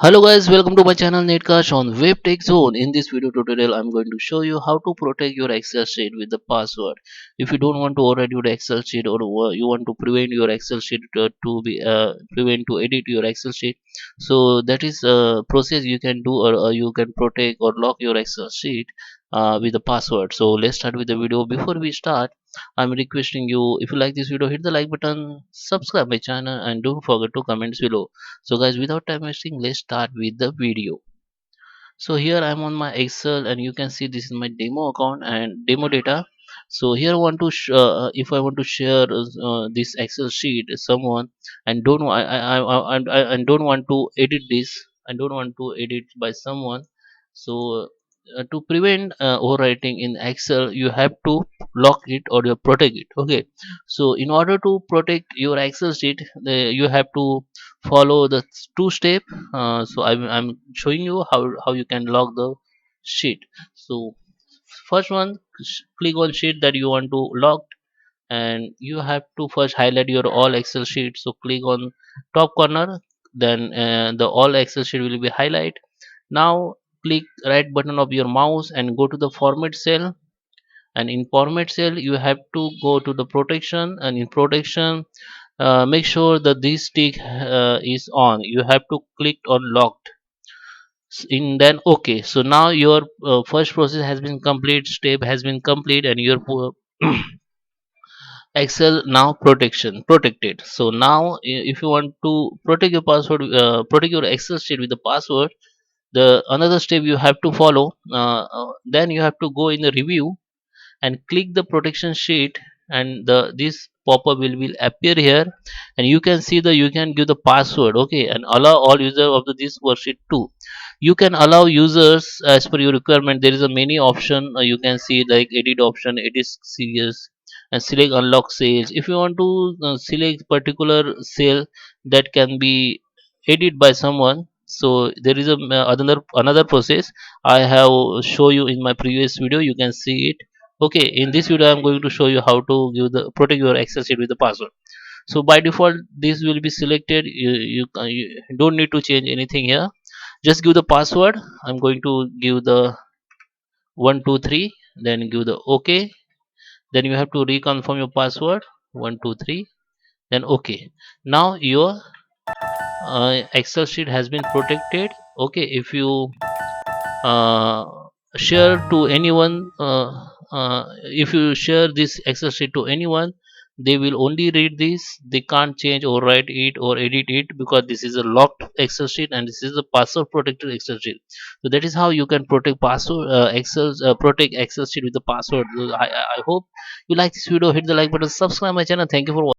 Hello guys, welcome to my channel NetCast on WebTech Zone. In this video tutorial, I'm going to show you how to protect your Excel sheet with the password. If you don't want to overwrite your Excel sheet or you want to prevent your Excel sheet prevent to edit your Excel sheet, so that is a process you can do, or you can protect or lock your Excel sheet with the password. So let's start with the video. Before we start, I'm requesting you, if you like this video, hit the like button, subscribe my channel, and don't forget to comments below. So guys, without time wasting, let's start with the video. So here I'm on my Excel, and you can see this is my demo account and demo data. So here I want to if I want to share this Excel sheet with someone, and don't wa- I don't want to edit this, I don't want to edit by someone. So to prevent overwriting in Excel, you have to lock it or you protect it. Okay, so in order to protect your Excel sheet, you have to follow the two step. So I'm showing you how you can lock the sheet. So first one, click on sheet that you want to lock, and you have to first highlight your all Excel sheet. So click on top corner, then the all Excel sheet will be highlight. Now click right button of your mouse and go to the format cell, and in format cell you have to go to the protection, and in protection make sure that this tick is on. You have to click on locked. In then okay, so now your first process has been complete, step has been complete, and your Excel now protection protected. So now if you want to protect your password, protect your Excel sheet with the password, the another step you have to follow. Then you have to go in the review and click the protection sheet, and the this pop-up will appear here, and you can see the you can give the password. Okay, and allow all user of this worksheet too. You can allow users as per your requirement. There is a many option, you can see like edit option, edit series, and select unlock sales. If you want to select particular sale that can be edited by someone, so there is a another process I have show you in my previous video, you can see it. Okay, in this video I'm going to show you how to give the protect your Excel sheet with the password. So by default this will be selected. You don't need to change anything here, just give the password. I'm going to give the 123, then give the okay. Then you have to reconfirm your password, 123, then okay. Now your Excel sheet has been protected. Okay, if you uh, share to anyone, if you share this Excel sheet to anyone, they will only read this. They can't change or write it or edit it, because this is a locked Excel sheet and this is a password protected Excel sheet. So that is how you can protect password protect Excel sheet with the password. I hope you like this video. Hit the like button, subscribe my channel. Thank you for watching.